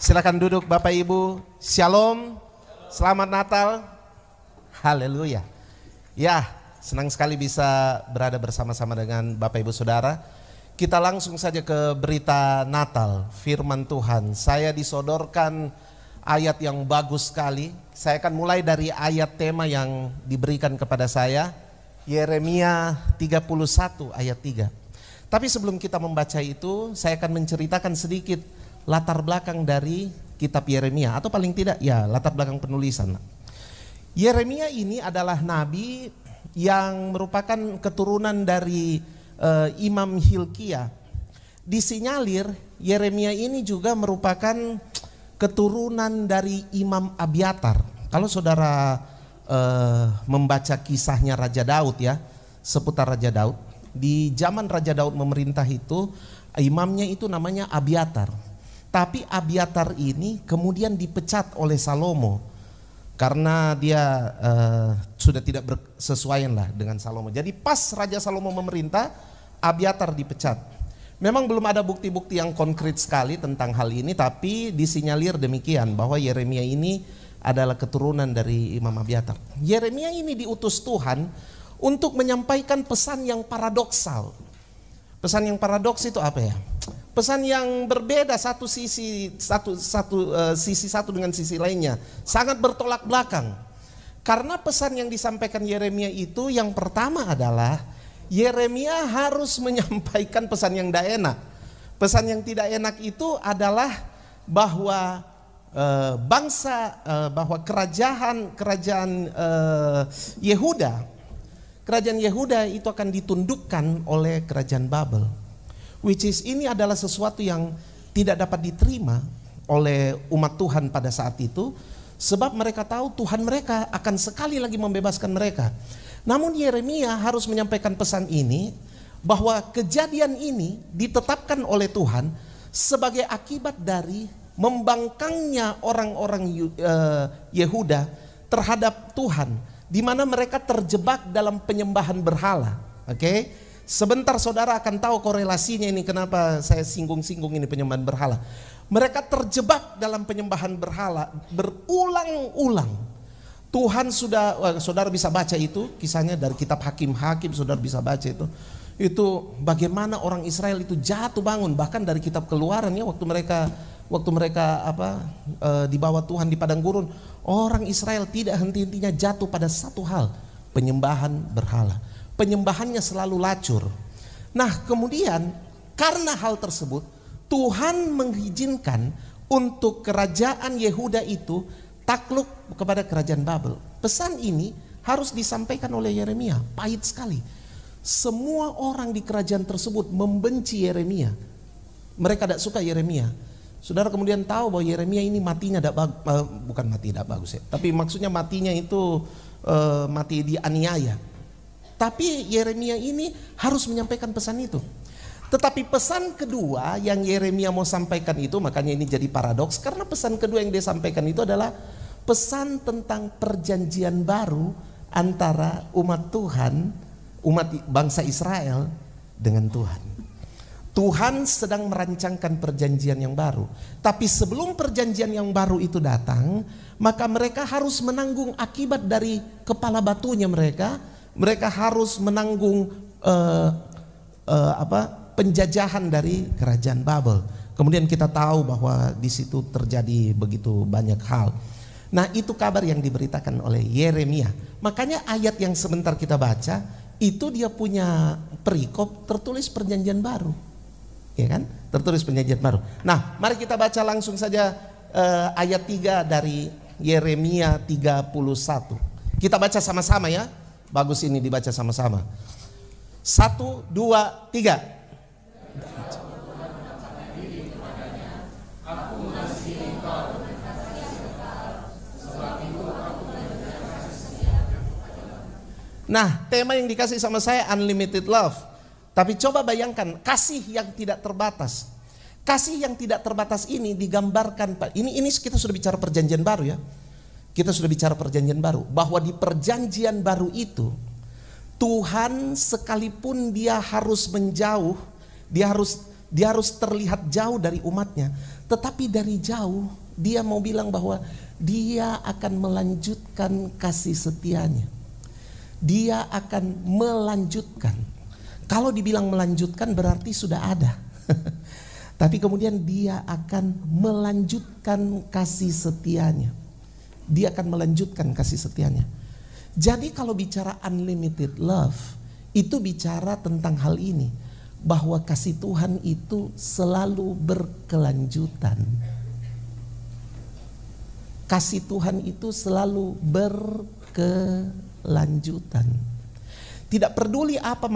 Silakan duduk Bapak Ibu. Shalom. Selamat Natal. Haleluya. Ya, senang sekali bisa berada bersama-sama dengan Bapak Ibu Saudara. Kita langsung saja ke berita Natal, firman Tuhan. Saya disodorkan ayat yang bagus sekali. Saya akan mulai dari ayat tema yang diberikan kepada saya, Yeremia 31 ayat 3. Tapi sebelum kita membaca itu, saya akan menceritakan sedikit latar belakang dari kitab Yeremia, atau paling tidak ya latar belakang penulisan. Yeremia ini adalah nabi yang merupakan keturunan dari Imam Hilkia. Disinyalir Yeremia ini juga merupakan keturunan dari Imam Abiatar. Kalau saudara membaca kisahnya Raja Daud ya, seputar Raja Daud, di zaman Raja Daud memerintah itu imamnya itu namanya Abiatar. Tapi Abiatar ini kemudian dipecat oleh Salomo karena dia sudah tidak bersesuaian lah dengan Salomo. Jadi pas Raja Salomo memerintah, Abiatar dipecat. Memang belum ada bukti-bukti yang konkret sekali tentang hal ini, tapi disinyalir demikian bahwa Yeremia ini adalah keturunan dari Imam Abiatar. Yeremia ini diutus Tuhan untuk menyampaikan pesan yang paradoksal. Pesan yang paradoks itu apa ya? Pesan yang berbeda satu sisi satu dengan sisi lainnya, sangat bertolak belakang. Karena pesan yang disampaikan Yeremia itu yang pertama adalah Yeremia harus menyampaikan pesan yang tidak enak. Pesan yang tidak enak itu adalah bahwa bahwa kerajaan Yehuda itu akan ditundukkan oleh kerajaan Babel. Which is ini adalah sesuatu yang tidak dapat diterima oleh umat Tuhan pada saat itu, sebab mereka tahu Tuhan mereka akan sekali lagi membebaskan mereka. Namun Yeremia harus menyampaikan pesan ini, bahwa kejadian ini ditetapkan oleh Tuhan sebagai akibat dari membangkangnya orang-orang Yehuda terhadap Tuhan, di mana mereka terjebak dalam penyembahan berhala. Oke? Sebentar saudara akan tahu korelasinya ini, kenapa saya singgung-singgung ini penyembahan berhala. Mereka terjebak dalam penyembahan berhala berulang-ulang. Tuhan saudara bisa baca itu, kisahnya dari kitab Hakim-Hakim, saudara bisa baca itu. Itu bagaimana orang Israel itu jatuh bangun, bahkan dari kitab Keluaran ya, waktu mereka di bawah Tuhan di padang gurun, orang Israel tidak henti-hentinya jatuh pada satu hal, penyembahan berhala. Penyembahannya selalu lacur. Nah kemudian karena hal tersebut Tuhan mengizinkan untuk kerajaan Yehuda itu takluk kepada kerajaan Babel. Pesan ini harus disampaikan oleh Yeremia. Pahit sekali. Semua orang di kerajaan tersebut membenci Yeremia. Mereka tidak suka Yeremia. Saudara kemudian tahu bahwa Yeremia ini matinya bukan mati tidak bagus ya, tapi maksudnya matinya itu mati dianiaya. Tapi Yeremia ini harus menyampaikan pesan itu. Tetapi pesan kedua yang Yeremia mau sampaikan itu, makanya ini jadi paradoks, karena pesan kedua yang dia sampaikan itu adalah pesan tentang perjanjian baru antara umat Tuhan, umat bangsa Israel dengan Tuhan. Tuhan sedang merancangkan perjanjian yang baru. Tapi sebelum perjanjian yang baru itu datang, maka mereka harus menanggung akibat dari kepala batunya mereka. Mereka harus menanggung penjajahan dari kerajaan Babel. Kemudian kita tahu bahwa di situ terjadi begitu banyak hal. Nah itu kabar yang diberitakan oleh Yeremia. Makanya ayat yang sebentar kita baca itu dia punya perikop tertulis perjanjian baru, ya kan? Tertulis perjanjian baru. Nah mari kita baca langsung saja ayat 3 dari Yeremia 31. Kita baca sama-sama ya. Bagus ini dibaca sama-sama. 1, 2, 3. Nah, tema yang dikasih sama saya unlimited love. Tapi coba bayangkan kasih yang tidak terbatas. Kasih yang tidak terbatas ini digambarkan, ini kita sudah bicara perjanjian baru ya. Kita sudah bicara perjanjian baru, bahwa di perjanjian baru itu Tuhan sekalipun dia harus menjauh, dia harus terlihat jauh dari umatnya, Tetapi dari jauh dia mau bilang bahwa dia akan melanjutkan kasih setianya. Dia akan melanjutkan. Kalau dibilang melanjutkan berarti sudah ada. Tapi kemudian dia akan melanjutkan kasih setianya. Dia akan melanjutkan kasih setianya. Jadi kalau bicara unlimited love, itu bicara tentang hal ini. Bahwa kasih Tuhan itu selalu berkelanjutan. Kasih Tuhan itu selalu berkelanjutan. Tidak peduli apa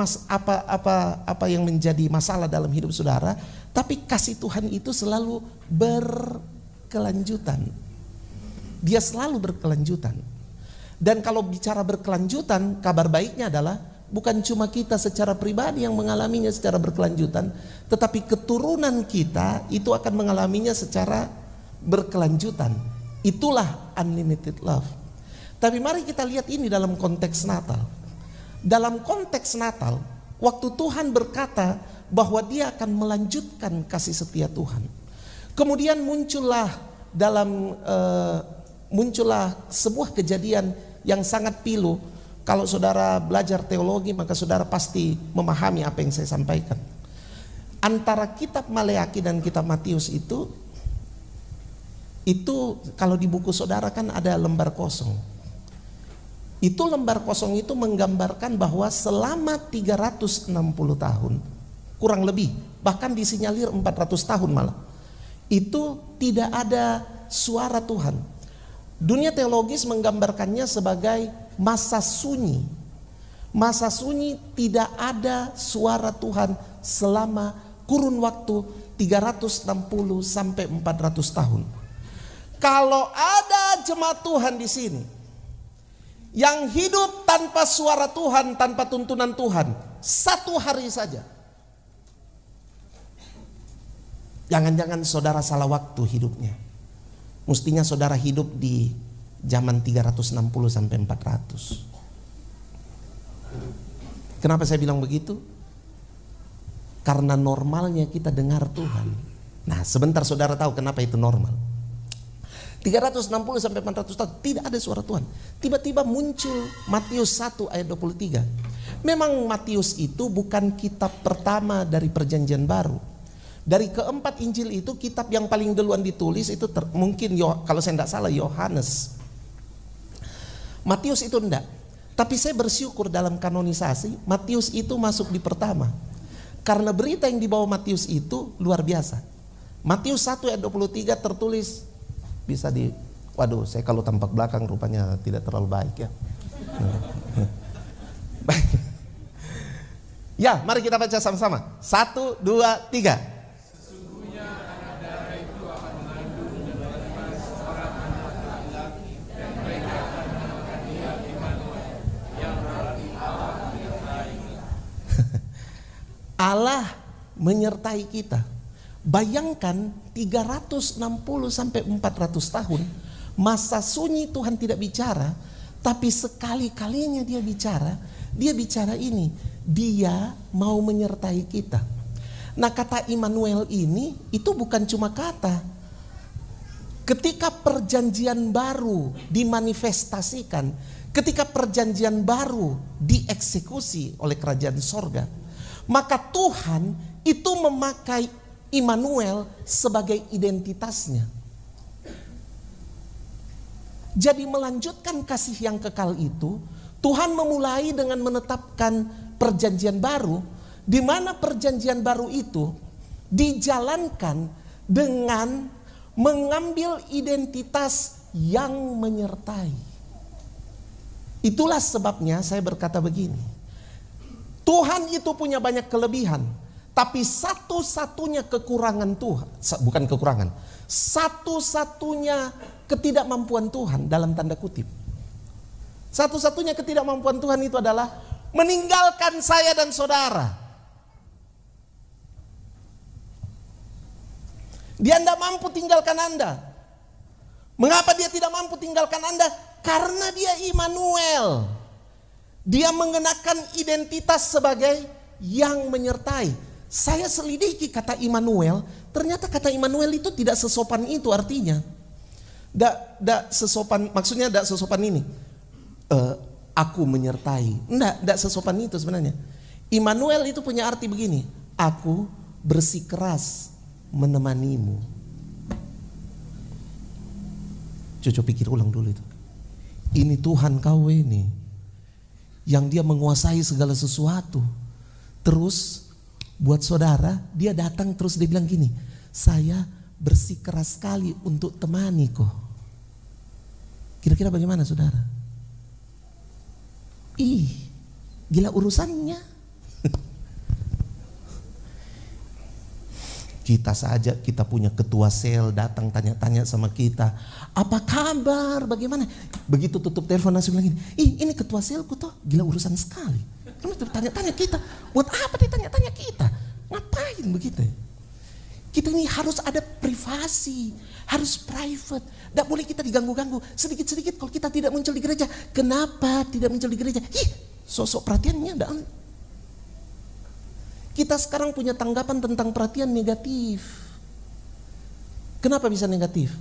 yang menjadi masalah dalam hidup saudara, tapi kasih Tuhan itu selalu berkelanjutan. Dia selalu berkelanjutan. Dan kalau bicara berkelanjutan, kabar baiknya adalah bukan cuma kita secara pribadi yang mengalaminya secara berkelanjutan, tetapi keturunan kita itu akan mengalaminya secara berkelanjutan. Itulah unlimited love. Tapi mari kita lihat ini dalam konteks Natal. Dalam konteks Natal, waktu Tuhan berkata bahwa dia akan melanjutkan kasih setia Tuhan. Kemudian muncullah sebuah kejadian yang sangat pilu. Kalau saudara belajar teologi maka saudara pasti memahami apa yang saya sampaikan. Antara kitab Maleaki dan kitab Matius itu kalau di buku saudara kan ada lembar kosong. Itu lembar kosong itu menggambarkan bahwa selama 360 tahun kurang lebih, bahkan disinyalir 400 tahun malah, itu tidak ada suara Tuhan. Dunia teologis menggambarkannya sebagai masa sunyi. Masa sunyi, tidak ada suara Tuhan selama kurun waktu 360 sampai 400 tahun. Kalau ada jemaat Tuhan di sini yang hidup tanpa suara Tuhan, tanpa tuntunan Tuhan, satu hari saja, jangan-jangan saudara salah waktu hidupnya. Mestinya saudara hidup di zaman 360 sampai 400. Kenapa saya bilang begitu? Karena normalnya kita dengar Tuhan. Nah, sebentar saudara tahu kenapa itu normal. 360 sampai 400 tahun tidak ada suara Tuhan. Tiba-tiba muncul Matius 1 ayat 23. Memang Matius itu bukan kitab pertama dari perjanjian baru. Dari keempat Injil itu kitab yang paling duluan ditulis itu mungkin kalau saya tidak salah Yohanes. Matius itu enggak. Tapi saya bersyukur dalam kanonisasi Matius itu masuk di pertama. Karena berita yang dibawa Matius itu luar biasa. Matius 1 ayat 23 tertulis bisa waduh, saya kalau tampak belakang rupanya tidak terlalu baik ya. Baik. Ya, mari kita baca sama-sama. 1, 2, 3. Sesungguhnya anak darah itu akan mengandung dan menerima seorang anak laki-laki, dan mereka akan menamakan dia Immanuel, yang berarti Allah menyertai kita. Allah menyertai kita. Bayangkan 360 sampai 400 tahun masa sunyi Tuhan tidak bicara, tapi sekali-kalinya dia bicara ini, dia mau menyertai kita. Nah, kata Immanuel ini itu bukan cuma kata. Ketika perjanjian baru dimanifestasikan, ketika perjanjian baru dieksekusi oleh kerajaan sorga, maka Tuhan itu memakai Immanuel sebagai identitasnya. Jadi melanjutkan kasih yang kekal itu, Tuhan memulai dengan menetapkan perjanjian baru, di mana perjanjian baru itu dijalankan dengan mengambil identitas yang menyertai. Itulah sebabnya saya berkata begini, Tuhan itu punya banyak kelebihan, tapi satu-satunya kekurangan Tuhan, bukan kekurangan, satu-satunya ketidakmampuan Tuhan dalam tanda kutip. Satu-satunya ketidakmampuan Tuhan itu adalah meninggalkan saya dan saudara. Dia tidak mampu tinggalkan Anda. Mengapa dia tidak mampu tinggalkan Anda? Karena dia Immanuel. Dia mengenakan identitas sebagai yang menyertai. Saya selidiki kata Immanuel, ternyata kata Immanuel itu tidak sesopan itu artinya. Tidak sesopan, maksudnya tidak sesopan ini. Aku menyertai. Tidak sesopan itu sebenarnya. Immanuel itu punya arti begini. Aku bersikeras menemanimu. Coba pikir ulang dulu itu. Ini Tuhan kau ini. Yang dia menguasai segala sesuatu. Terus buat saudara, dia datang terus dia bilang gini, saya bersikeras sekali untuk temani kok. Kira-kira bagaimana saudara? Gila urusannya. Kita saja, kita punya ketua sel datang tanya-tanya sama kita, apa kabar, bagaimana? Begitu tutup telepon langsung bilang gini, ini ketua selku toh, gila urusan sekali. Tanya-tanya kita, buat apa dia tanya-tanya kita? Ngapain begitu? Kita ini harus ada privasi, harus private. Tidak boleh kita diganggu-ganggu. Sedikit-sedikit kalau kita tidak muncul di gereja, kenapa tidak muncul di gereja? Sosok perhatiannya ada. Kita sekarang punya tanggapan tentang perhatian negatif. Kenapa bisa negatif?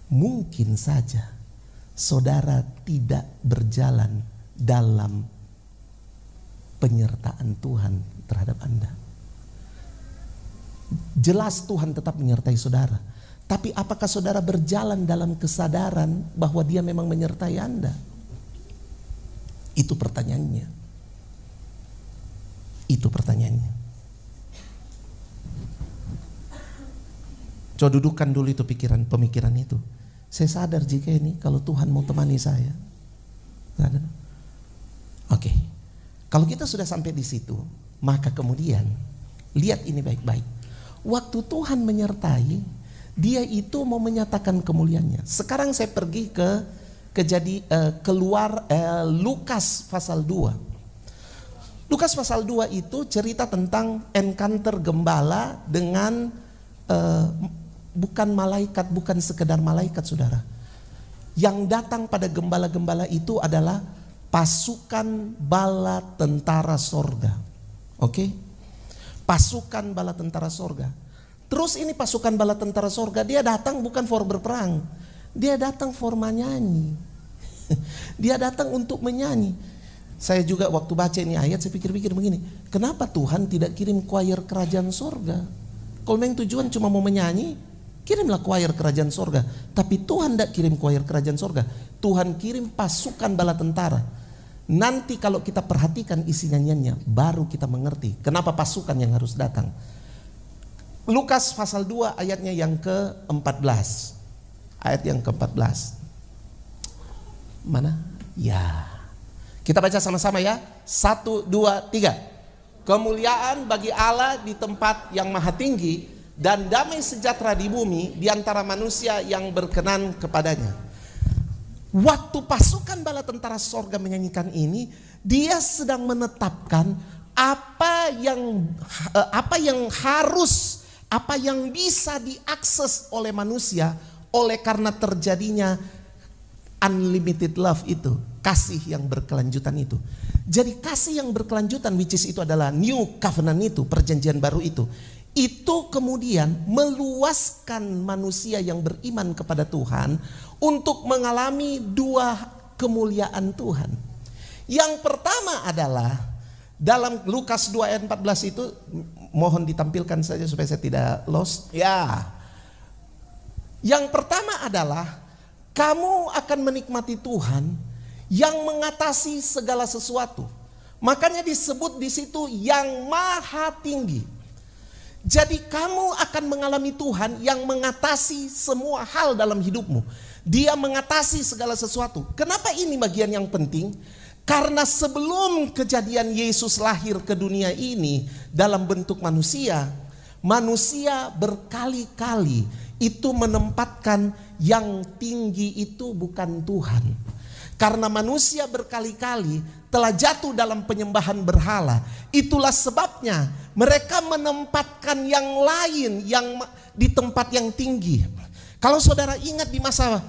Mungkin saja saudara tidak berjalan dalam penyertaan Tuhan terhadap Anda. Jelas Tuhan tetap menyertai saudara. Tapi apakah saudara berjalan dalam kesadaran bahwa dia memang menyertai Anda? Itu pertanyaannya. Itu pertanyaannya. Coba dudukkan dulu itu pemikiran itu. Saya sadar jika ini kalau Tuhan mau temani saya. Sadar? Oke. Kalau kita sudah sampai di situ, maka kemudian lihat ini baik-baik. Waktu Tuhan menyertai, dia itu mau menyatakan kemuliaannya. Sekarang saya pergi ke Lukas pasal 2. Lukas pasal 2 itu cerita tentang encounter gembala dengan bukan malaikat, bukan sekedar malaikat saudara. Yang datang pada gembala-gembala itu adalah pasukan bala tentara sorga. Oke? Pasukan bala tentara sorga. Terus ini pasukan bala tentara sorga, dia datang bukan for berperang. Dia datang for menyanyi. Dia datang untuk menyanyi. Saya juga waktu baca ini ayat, saya pikir-pikir begini. Kenapa Tuhan tidak kirim choir kerajaan sorga? Kalau memang tujuan cuma mau menyanyi, kirimlah choir kerajaan sorga. Tapi Tuhan tidak kirim choir kerajaan sorga. Tuhan kirim pasukan bala tentara. Nanti kalau kita perhatikan isi nyanyiannya, baru kita mengerti kenapa pasukan yang harus datang. Lukas pasal 2 ayatnya yang ke-14. Ayat yang ke-14. Mana? Ya. Kita baca sama-sama ya. 1, 2, 3. Kemuliaan bagi Allah di tempat yang maha tinggi, dan damai sejahtera di bumi di antara manusia yang berkenan kepadanya. Waktu pasukan bala tentara sorga menyanyikan ini, dia sedang menetapkan apa yang bisa diakses oleh manusia oleh karena terjadinya unlimited love itu, kasih yang berkelanjutan itu. Jadi kasih yang berkelanjutan, which is itu adalah new covenant itu, perjanjian baru itu kemudian meluaskan manusia yang beriman kepada Tuhan untuk mengalami dua kemuliaan Tuhan. Yang pertama adalah dalam Lukas 2 ayat 14 itu, mohon ditampilkan saja supaya saya tidak lost. Ya. Yang pertama adalah kamu akan menikmati Tuhan yang mengatasi segala sesuatu. Makanya disebut di situ yang maha tinggi. Jadi kamu akan mengalami Tuhan yang mengatasi semua hal dalam hidupmu. Dia mengatasi segala sesuatu. Kenapa ini bagian yang penting? Karena sebelum kejadian Yesus lahir ke dunia ini dalam bentuk manusia, manusia berkali-kali itu menempatkan yang tinggi itu bukan Tuhan. Karena manusia berkali-kali telah jatuh dalam penyembahan berhala. Itulah sebabnya mereka menempatkan yang lain yang di tempat yang tinggi. Kalau saudara ingat di masa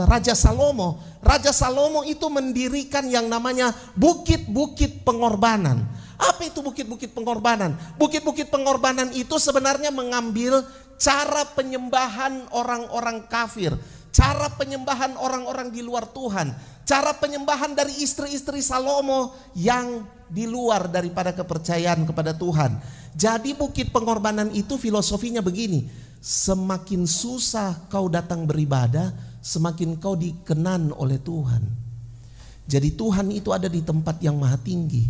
Raja Salomo itu mendirikan yang namanya bukit-bukit pengorbanan. Apa itu bukit-bukit pengorbanan? Bukit-bukit pengorbanan itu sebenarnya mengambil cara penyembahan orang-orang kafir, cara penyembahan orang-orang di luar Tuhan, cara penyembahan dari istri-istri Salomo yang di luar daripada kepercayaan kepada Tuhan. Jadi bukit pengorbanan itu filosofinya begini, semakin susah kau datang beribadah, semakin kau dikenan oleh Tuhan. Jadi Tuhan itu ada di tempat yang maha tinggi.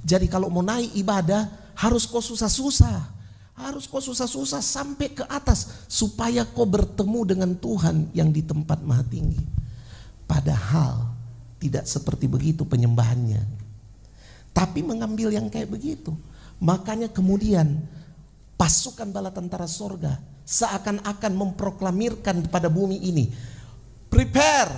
Jadi kalau mau naik ibadah harus kau susah-susah. Harus kau susah-susah sampai ke atas supaya kau bertemu dengan Tuhan yang di tempat maha tinggi. Padahal tidak seperti begitu penyembahannya. Tapi mengambil yang kayak begitu. Makanya kemudian pasukan bala tentara sorga seakan-akan memproklamirkan pada bumi ini, prepare,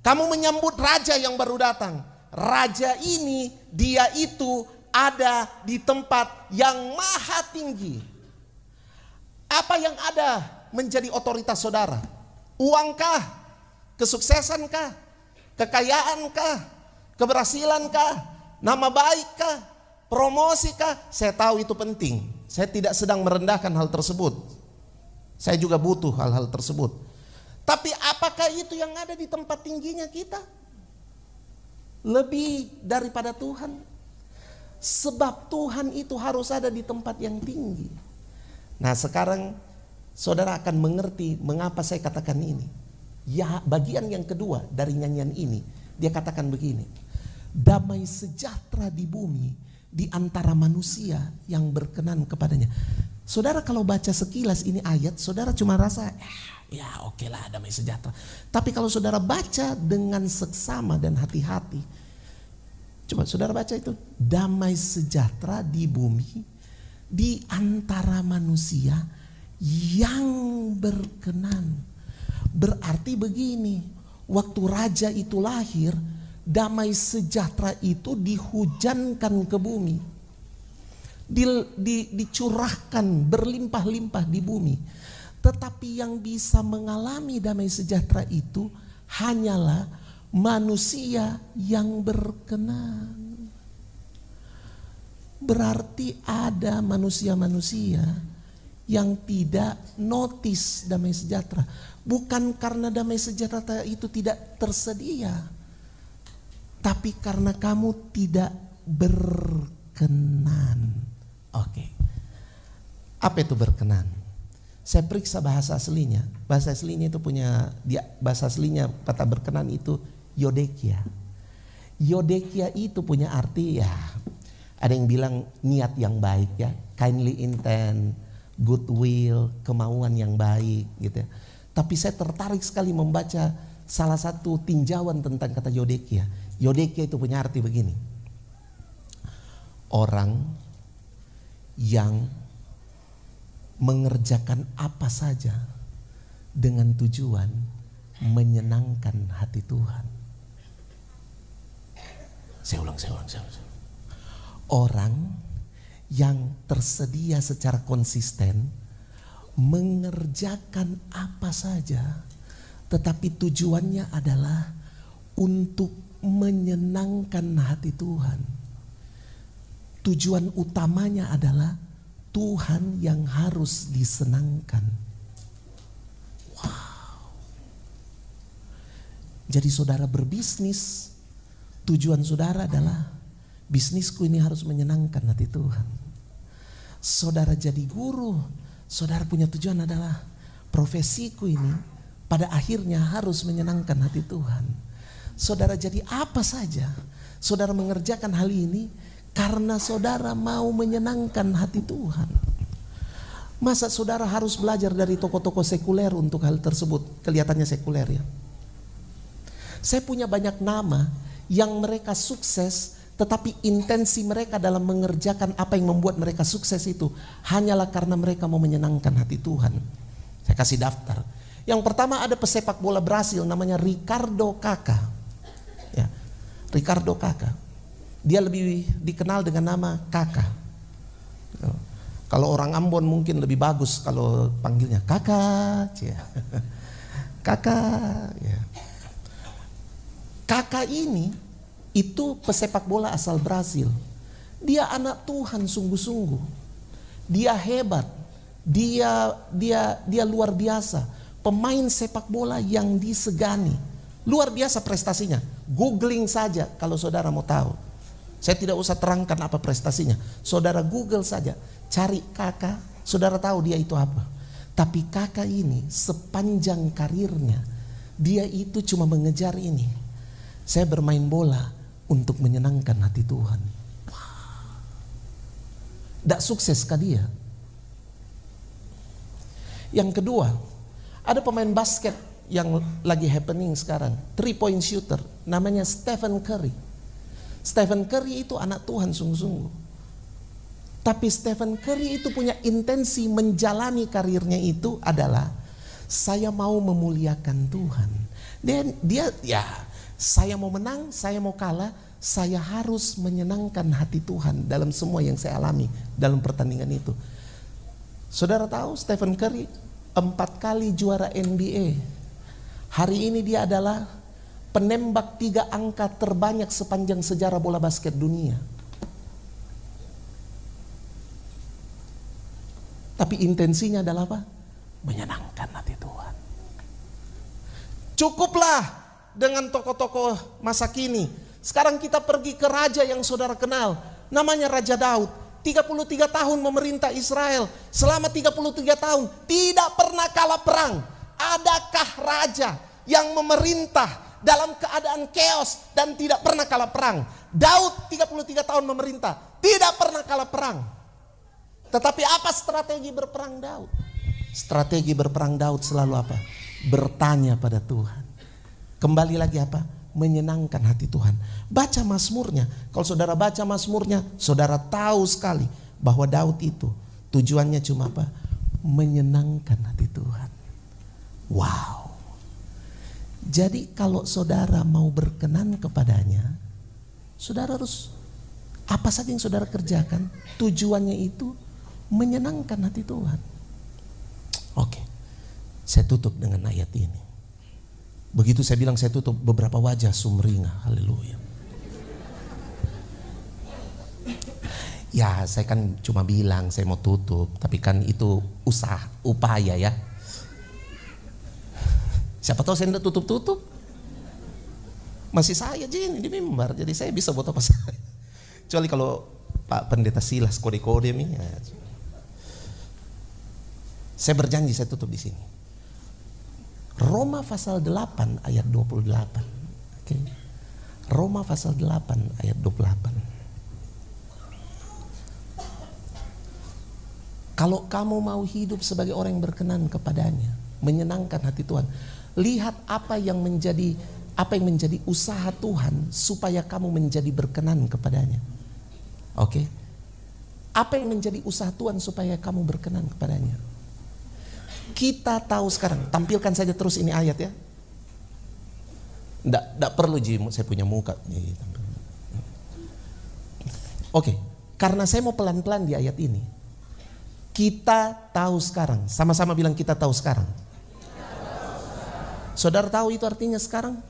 kamu menyambut raja yang baru datang. Raja ini, dia itu ada di tempat yang maha tinggi. Apa yang ada menjadi otoritas saudara? Uangkah? Kesuksesankah? Kekayaankah? Keberhasilankah? Nama baikkah? Promosikah? Saya tahu itu penting. Saya tidak sedang merendahkan hal tersebut. Saya juga butuh hal-hal tersebut. Tapi apakah itu yang ada di tempat tingginya kita? Lebih daripada Tuhan. Sebab Tuhan itu harus ada di tempat yang tinggi. Nah sekarang saudara akan mengerti mengapa saya katakan ini. Ya, bagian yang kedua dari nyanyian ini, dia katakan begini, damai sejahtera di bumi di antara manusia yang berkenan kepadanya. Saudara kalau baca sekilas ini ayat, saudara cuma rasa ya oke lah damai sejahtera. Tapi kalau saudara baca dengan seksama dan hati-hati, coba saudara baca itu, damai sejahtera di bumi di antara manusia yang berkenan. Berarti begini, waktu raja itu lahir, damai sejahtera itu dihujankan ke bumi, dicurahkan berlimpah-limpah di bumi. Tetapi yang bisa mengalami damai sejahtera itu hanyalah manusia yang berkenan. Berarti ada manusia-manusia yang tidak notice damai sejahtera. Bukan karena damai sejahtera itu tidak tersedia, tapi karena kamu tidak berkenan. Oke. Apa itu berkenan? Saya periksa bahasa aslinya. Bahasa aslinya itu punya, bahasa aslinya kata berkenan itu yodekia. Yodekia itu punya arti ya, ada yang bilang niat yang baik ya, kindly intent, goodwill, kemauan yang baik gitu ya. Tapi saya tertarik sekali membaca salah satu tinjauan tentang kata yodekia. Yodekia itu punya arti begini, orang yang mengerjakan apa saja dengan tujuan menyenangkan hati Tuhan. Saya ulang. Orang yang tersedia secara konsisten mengerjakan apa saja, tetapi tujuannya adalah untuk menyenangkan hati Tuhan. Tujuan utamanya adalah Tuhan yang harus disenangkan. Wow. Jadi saudara berbisnis, tujuan saudara adalah bisnisku ini harus menyenangkan hati Tuhan. Saudara jadi guru, saudara punya tujuan adalah profesiku ini pada akhirnya harus menyenangkan hati Tuhan. Saudara jadi apa saja, saudara mengerjakan hal ini karena saudara mau menyenangkan hati Tuhan. Masa saudara harus belajar dari tokoh-tokoh sekuler untuk hal tersebut? Kelihatannya sekuler ya. Saya punya banyak nama yang mereka sukses, tetapi intensi mereka dalam mengerjakan apa yang membuat mereka sukses itu hanyalah karena mereka mau menyenangkan hati Tuhan. Saya kasih daftar. Yang pertama ada pesepak bola Brasil namanya Ricardo Kaká. Ya, Ricardo Kaká. Dia lebih dikenal dengan nama Kaká. Kalau orang Ambon mungkin lebih bagus kalau panggilnya Kaká. Kaká. Ya. Kaká ini itu pesepak bola asal Brasil. Dia anak Tuhan sungguh-sungguh. Dia hebat. Dia luar biasa. Pemain sepak bola yang disegani. Luar biasa prestasinya. Googling saja kalau saudara mau tahu. Saya tidak usah terangkan apa prestasinya. Saudara Google saja. Cari Kakak. Saudara tahu dia itu apa. Tapi Kakak ini sepanjang karirnya, dia itu cuma mengejar ini. Saya bermain bola untuk menyenangkan hati Tuhan. Tidak sukses kah dia? Yang kedua, ada pemain basket yang lagi happening sekarang, 3-point shooter, namanya Stephen Curry. Stephen Curry itu anak Tuhan sungguh-sungguh. Tapi Stephen Curry itu punya intensi menjalani karirnya itu adalah, saya mau memuliakan Tuhan. Dan dia ya, saya mau menang, saya mau kalah, saya harus menyenangkan hati Tuhan dalam semua yang saya alami dalam pertandingan itu. Saudara tahu Stephen Curry 4 kali juara NBA. Hari ini dia adalah penembak 3 angka terbanyak sepanjang sejarah bola basket dunia. Tapi intensinya adalah apa? Menyenangkan hati Tuhan. Cukuplah dengan tokoh-tokoh masa kini. Sekarang kita pergi ke raja yang saudara kenal. Namanya Raja Daud. 33 tahun memerintah Israel. Selama 33 tahun tidak pernah kalah perang. Adakah raja yang memerintah dalam keadaan chaos dan tidak pernah kalah perang? Daud 33 tahun memerintah, tidak pernah kalah perang. Tetapi apa strategi berperang Daud? Strategi berperang Daud selalu apa? Bertanya pada Tuhan. Kembali lagi apa? Menyenangkan hati Tuhan. Baca Mazmurnya. Kalau saudara baca Mazmurnya, saudara tahu sekali bahwa Daud itu tujuannya cuma apa? Menyenangkan hati Tuhan. Wow. Jadi kalau saudara mau berkenan kepadanya, saudara harus apa saja yang saudara kerjakan, tujuannya itu menyenangkan hati Tuhan. Oke, saya tutup dengan ayat ini. Begitu saya bilang saya tutup, beberapa wajah sumringah. Haleluya. Ya, saya kan cuma bilang saya mau tutup, tapi kan itu upaya ya. Siapa tahu saya tidak tutup-tutup. Masih saya Jin di mimbar, jadi saya bisa buat apa saya. Kecuali kalau Pak Pendeta Silas kode-kode nih. Ya. Saya berjanji saya tutup di sini. Roma pasal 8 ayat 28. Oke. Roma pasal 8 ayat 28. Kalau kamu mau hidup sebagai orang yang berkenan kepadanya, menyenangkan hati Tuhan, lihat apa yang menjadi usaha Tuhan supaya kamu menjadi berkenan kepadanya. Oke. Apa yang menjadi usaha Tuhan supaya kamu berkenan kepadanya? Kita tahu sekarang, tampilkan saja terus ini ayat ya. Nggak perlu Jim, saya punya muka. Oke, karena saya mau pelan-pelan di ayat ini. Kita tahu sekarang, sama-sama bilang kita tahu sekarang. Saudara tahu itu artinya sekarang?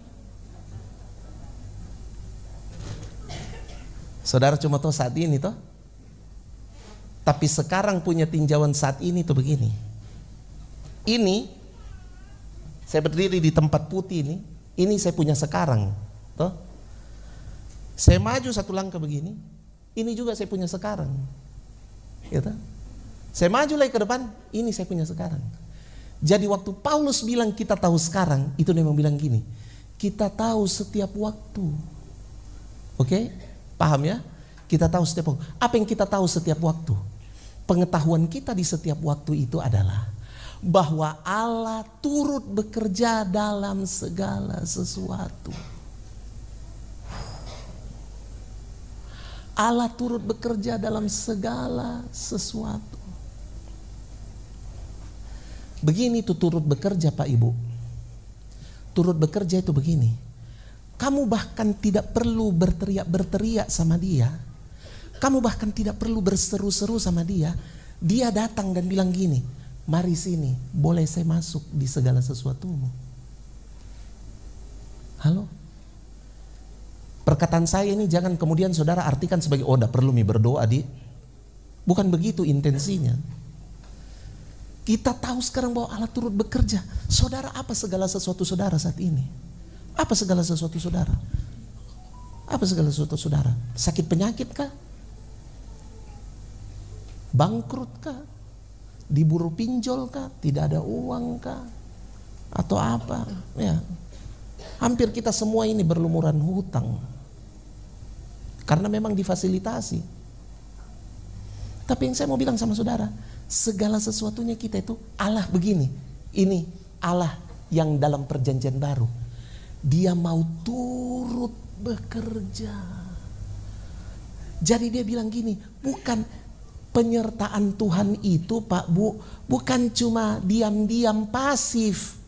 Saudara cuma tahu saat ini toh? Tapi sekarang punya tinjauan saat ini tuh begini. Ini saya berdiri di tempat putih ini saya punya sekarang, toh. Saya maju satu langkah begini, ini juga saya punya sekarang, ya toh? Saya maju lagi ke depan, ini saya punya sekarang. Jadi waktu Paulus bilang kita tahu sekarang, itu dia memang bilang gini, kita tahu setiap waktu, oke? Paham ya? Kita tahu setiap waktu. Apa yang kita tahu setiap waktu? Pengetahuan kita di setiap waktu itu adalah bahwa Allah turut bekerja dalam segala sesuatu. Allah turut bekerja dalam segala sesuatu. Begini tuh turut bekerja Pak Ibu. Turut bekerja itu begini. Kamu bahkan tidak perlu berteriak sama dia. Kamu bahkan tidak perlu berseru-seru sama dia. Dia datang dan bilang gini, mari sini, boleh saya masuk di segala sesuatumu. Halo? Perkataan saya ini jangan kemudian saudara artikan sebagai, oh tidak perlu berdoa di. Bukan begitu intensinya. Kita tahu sekarang bahwa Allah turut bekerja. Saudara, apa segala sesuatu saudara saat ini? Apa segala sesuatu saudara? Apa segala sesuatu saudara? Sakit penyakit kah? Bangkrut kah? Diburu pinjol kah? Tidak ada uang kah? Atau apa? Ya. Hampir kita semua ini berlumuran hutang. Karena memang difasilitasi. Tapi yang saya mau bilang sama saudara, segala sesuatunya kita itu Allah begini. Ini Allah yang dalam perjanjian baru. Dia mau turut bekerja. Jadi dia bilang gini, bukan penyertaan Tuhan itu Pak Bu, bukan cuma diam-diam pasif.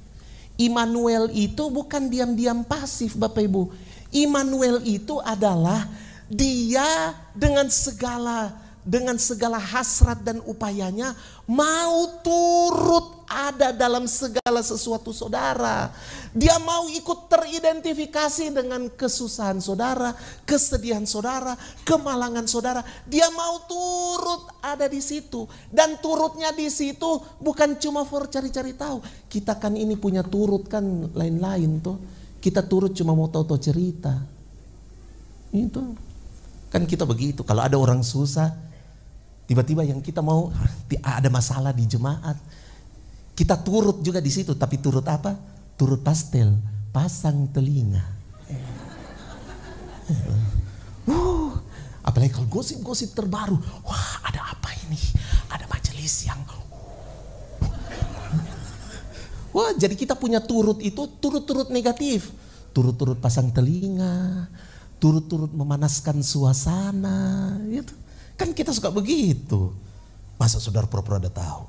Immanuel itu bukan diam-diam pasif Bapak Ibu. Immanuel itu adalah dia dengan segala hasrat dan upayanya mau turut ada dalam segala sesuatu saudara. Dia mau ikut teridentifikasi dengan kesusahan saudara, kesedihan saudara, kemalangan saudara. Dia mau turut ada di situ. Dan turutnya di situ bukan cuma for cari-cari tahu. Kita kan ini punya turut kan lain-lain tuh. Kita turut cuma mau tahu cerita. Itu. Kan kita begitu, kalau ada orang susah, tiba-tiba yang kita mau ada masalah di jemaat, kita turut juga di situ. Tapi turut apa? Turut pastel, pasang telinga. Apalagi kalau gosip-gosip terbaru, wah ada apa ini? Ada majelis yang wah, jadi kita punya turut itu turut-turut negatif, turut-turut pasang telinga, turut-turut memanaskan suasana, gitu. Kan kita suka begitu. Masa saudara pura-pura ada tahu?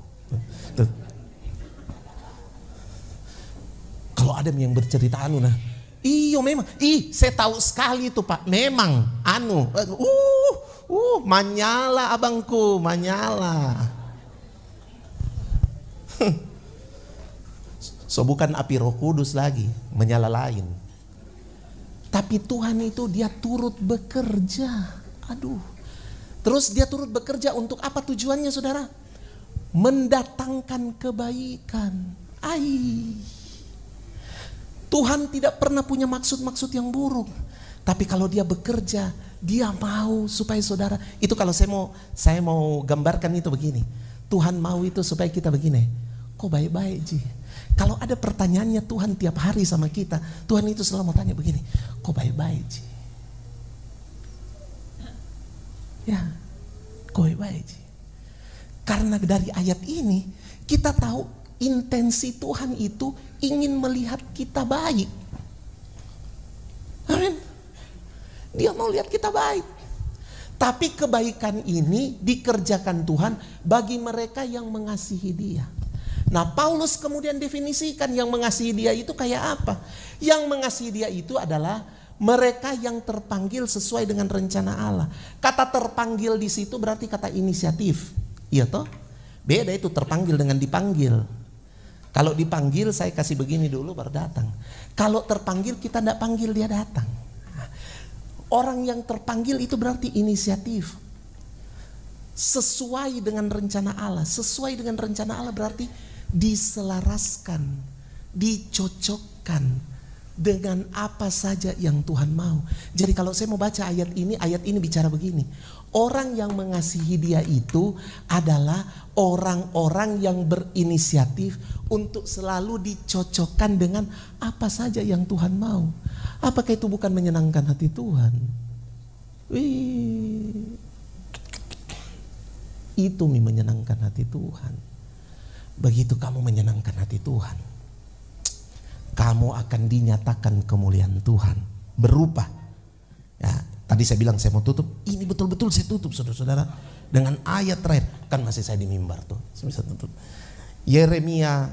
Kalau ada yang bercerita nah, iyo memang, saya tahu sekali itu Pak, memang manyala abangku, manyala. So bukan api Roh Kudus lagi, menyala lain. Tapi Tuhan itu dia turut bekerja. Aduh. Terus dia turut bekerja untuk apa tujuannya saudara? Mendatangkan kebaikan. Tuhan tidak pernah punya maksud-maksud yang buruk. Tapi kalau dia bekerja, dia mau supaya saudara. Itu kalau saya mau gambarkan itu begini. Tuhan mau itu supaya kita begini. Kok baik-baik Ji? Kalau ada pertanyaannya Tuhan tiap hari sama kita, Tuhan itu selalu mau tanya begini, kok baik-baik Ji? Ya, kok baik-baik Ji? Karena dari ayat ini kita tahu intensi Tuhan itu ingin melihat kita baik. Amin. Dia mau lihat kita baik. Tapi kebaikan ini dikerjakan Tuhan bagi mereka yang mengasihi Dia. Nah, Paulus kemudian definisikan yang mengasihi Dia itu kayak apa? Yang mengasihi Dia itu adalah mereka yang terpanggil sesuai dengan rencana Allah. Kata terpanggil di situ berarti kata inisiatif. Iya toh? Beda itu terpanggil dengan dipanggil. Kalau dipanggil saya kasih begini dulu baru datang. Kalau terpanggil kita tidak panggil dia datang. Orang yang terpanggil itu berarti inisiatif. Sesuai dengan rencana Allah. Sesuai dengan rencana Allah berarti diselaraskan, dicocokkan dengan apa saja yang Tuhan mau. Jadi kalau saya mau baca ayat ini bicara begini. Orang yang mengasihi Dia itu adalah orang-orang yang berinisiatif untuk selalu dicocokkan dengan apa saja yang Tuhan mau. Apakah itu bukan menyenangkan hati Tuhan? Itu menyenangkan hati Tuhan. Begitu kamu menyenangkan hati Tuhan, kamu akan dinyatakan kemuliaan Tuhan berupa. Ya, tadi saya bilang saya mau tutup, ini betul-betul saya tutup saudara-saudara dengan ayat terakhir. Kan masih saya di mimbar tuh, saya bisa tutup. Yeremia,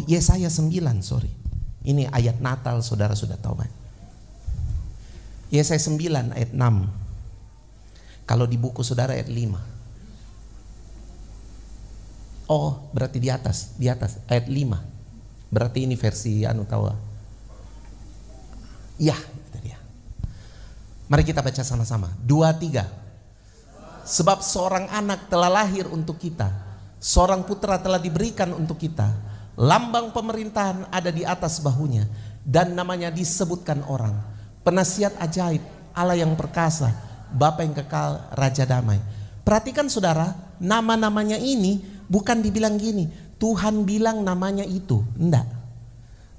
Yesaya 9, sorry. Ini ayat Natal saudara sudah tahu kan? Yesaya 9 ayat 6. Kalau di buku saudara ayat 5. Oh, berarti di atas ayat 5. Berarti ini versi tahu. Ya, itu dia. Mari kita baca sama-sama. 2, 3. Sebab seorang anak telah lahir untuk kita, seorang putra telah diberikan untuk kita. Lambang pemerintahan ada di atas bahunya, dan namanya disebutkan orang. Penasihat ajaib, Allah yang perkasa, Bapa yang kekal, Raja damai. Perhatikan saudara, nama-namanya ini bukan dibilang gini, Tuhan bilang namanya itu, enggak.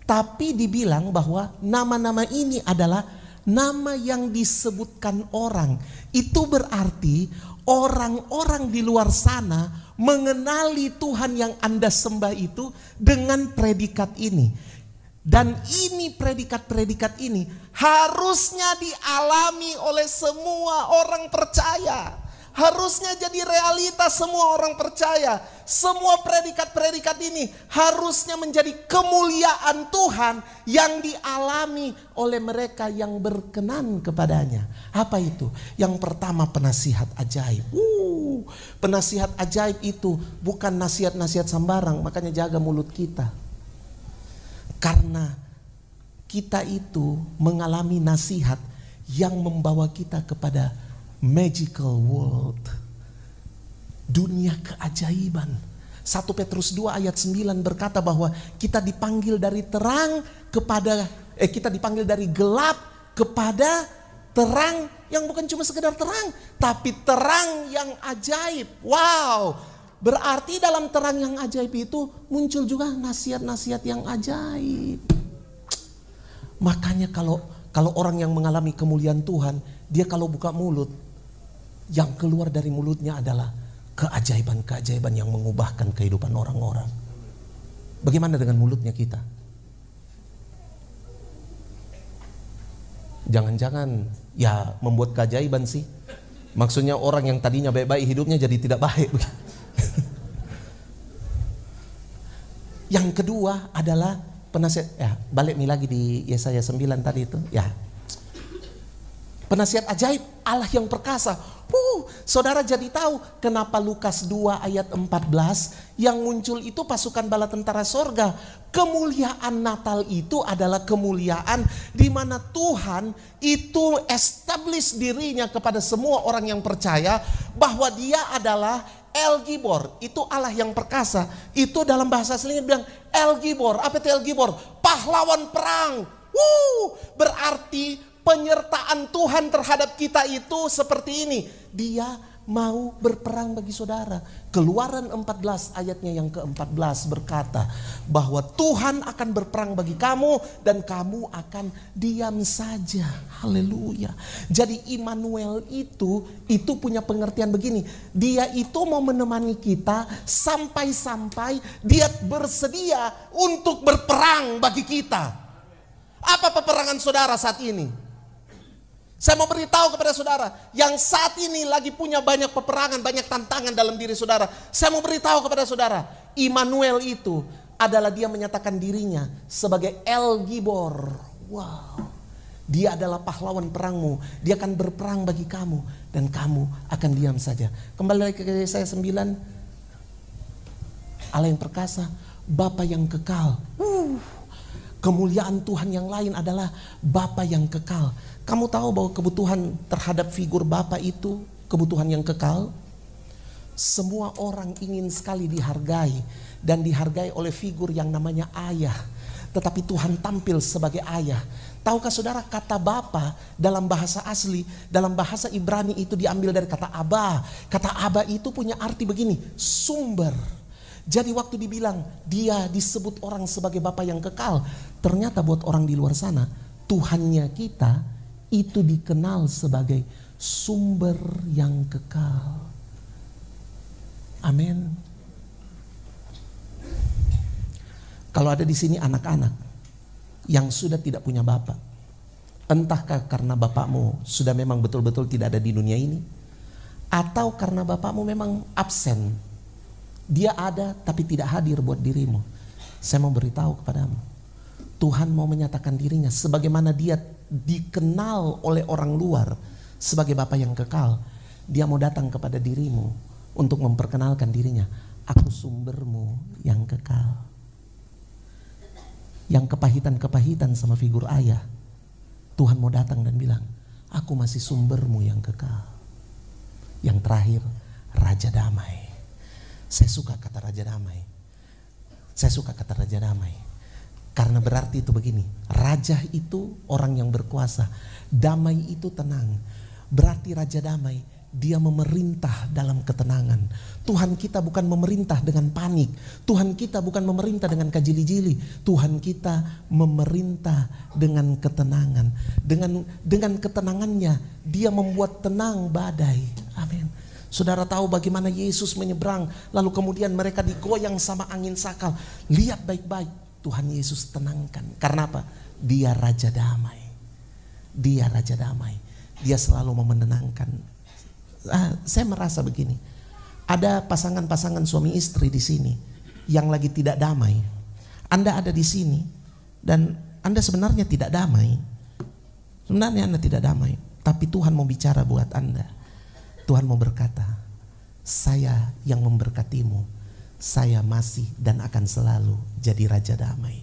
Tapi dibilang bahwa nama-nama ini adalah nama yang disebutkan orang. Itu berarti orang-orang di luar sana mengenali Tuhan yang Anda sembah itu dengan predikat ini. Dan ini predikat-predikat ini harusnya dialami oleh semua orang percaya. Harusnya jadi realitas semua orang percaya. Semua predikat-predikat ini harusnya menjadi kemuliaan Tuhan yang dialami oleh mereka yang berkenan kepadanya. Apa itu? Yang pertama, penasihat ajaib. Penasihat ajaib itu bukan nasihat-nasihat sembarang, makanya jaga mulut kita. Karena kita itu mengalami nasihat yang membawa kita kepada magical world, dunia keajaiban. 1 Petrus 2 ayat 9 berkata bahwa kita dipanggil dari terang kepada kita dipanggil dari gelap kepada terang yang bukan cuma sekedar terang, tapi terang yang ajaib. Wow, berarti dalam terang yang ajaib itu muncul juga nasihat-nasihat yang ajaib. Makanya kalau orang yang mengalami kemuliaan Tuhan, dia kalau buka mulut, yang keluar dari mulutnya adalah keajaiban-keajaiban yang mengubahkan kehidupan orang-orang. Bagaimana dengan mulutnya kita? Jangan-jangan ya membuat keajaiban sih. Maksudnya orang yang tadinya baik-baik hidupnya jadi tidak baik. Yang kedua adalah penasihat. Ya, balik lagi di Yesaya 9 tadi itu. Ya, penasihat ajaib, Allah yang perkasa. Saudara jadi tahu kenapa Lukas 2 ayat 14 yang muncul itu pasukan bala tentara sorga. Kemuliaan Natal itu adalah kemuliaan di mana Tuhan itu establish dirinya kepada semua orang yang percaya bahwa dia adalah El Gibor. Itu Allah yang perkasa. Itu dalam bahasa aslinya bilang El Gibor. Apa itu El Gibor? Pahlawan perang. Berarti penyertaan Tuhan terhadap kita itu seperti ini. Dia mau berperang bagi saudara. Keluaran 14 ayatnya yang ke-14 berkata bahwa Tuhan akan berperang bagi kamu dan kamu akan diam saja. Haleluya. Jadi Immanuel itu punya pengertian begini. Dia itu mau menemani kita sampai-sampai dia bersedia untuk berperang bagi kita. Apa peperangan saudara saat ini? Saya mau beritahu kepada saudara yang saat ini lagi punya banyak peperangan, banyak tantangan dalam diri saudara. Saya mau beritahu kepada saudara, Immanuel itu adalah dia menyatakan dirinya sebagai El Gibor. Wow, dia adalah pahlawan perangmu. Dia akan berperang bagi kamu dan kamu akan diam saja. Kembali lagi ke Yesaya 9. Allah yang perkasa, Bapa yang kekal. Kemuliaan Tuhan yang lain adalah Bapa yang kekal. Kamu tahu bahwa kebutuhan terhadap figur Bapa itu kebutuhan yang kekal? Semua orang ingin sekali dihargai dan dihargai oleh figur yang namanya ayah. Tetapi Tuhan tampil sebagai ayah. Tahukah saudara kata Bapa dalam bahasa asli, dalam bahasa Ibrani itu diambil dari kata Aba. Kata Aba itu punya arti begini, sumber. Jadi waktu dibilang dia disebut orang sebagai Bapa yang kekal, ternyata buat orang di luar sana, Tuhannya kita itu dikenal sebagai sumber yang kekal. Amin. Kalau ada di sini anak-anak yang sudah tidak punya bapak, entahkah karena bapakmu sudah memang betul-betul tidak ada di dunia ini, atau karena bapakmu memang absen, dia ada tapi tidak hadir buat dirimu. Saya mau beritahu kepadamu, Tuhan mau menyatakan dirinya sebagaimana dia dikenal oleh orang luar sebagai Bapa yang kekal. Dia mau datang kepada dirimu untuk memperkenalkan dirinya. Aku sumbermu yang kekal. Yang kepahitan-kepahitan sama figur ayah, Tuhan mau datang dan bilang, aku masih sumbermu yang kekal. Yang terakhir, Raja Damai. Saya suka kata Raja Damai. Saya suka kata Raja Damai. Karena berarti itu begini, raja itu orang yang berkuasa, damai itu tenang. Berarti Raja Damai, dia memerintah dalam ketenangan. Tuhan kita bukan memerintah dengan panik. Tuhan kita bukan memerintah dengan kajili-jili. Tuhan kita memerintah dengan ketenangan. Dengan ketenangannya, dia membuat tenang badai. Amin. Saudara tahu bagaimana Yesus menyeberang, lalu kemudian mereka digoyang sama angin sakal. Lihat baik-baik. Tuhan Yesus tenangkan. Karena apa? Dia Raja Damai. Dia Raja Damai. Dia selalu menenangkan. Saya merasa begini. Ada pasangan-pasangan suami istri di sini yang lagi tidak damai. Anda ada di sini dan Anda sebenarnya tidak damai. Sebenarnya Anda tidak damai. Tapi Tuhan mau bicara buat Anda. Tuhan mau berkata, saya yang memberkatimu. Saya masih dan akan selalu jadi Raja Damai.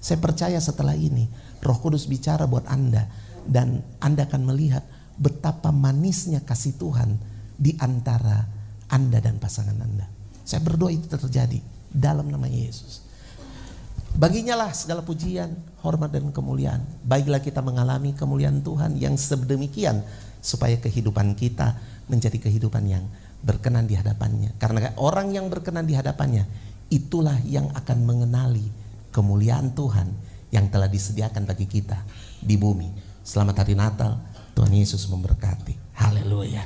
Saya percaya setelah ini Roh Kudus bicara buat Anda. Dan Anda akan melihat betapa manisnya kasih Tuhan di antara Anda dan pasangan Anda. Saya berdoa itu terjadi dalam nama Yesus. Baginya lah segala pujian, hormat dan kemuliaan. Baiklah kita mengalami kemuliaan Tuhan yang sedemikian supaya kehidupan kita menjadi kehidupan yang berkenan di hadapannya. Karena orang yang berkenan di hadapannya, itulah yang akan mengenali kemuliaan Tuhan yang telah disediakan bagi kita di bumi. Selamat hari Natal, Tuhan Yesus memberkati. Haleluya.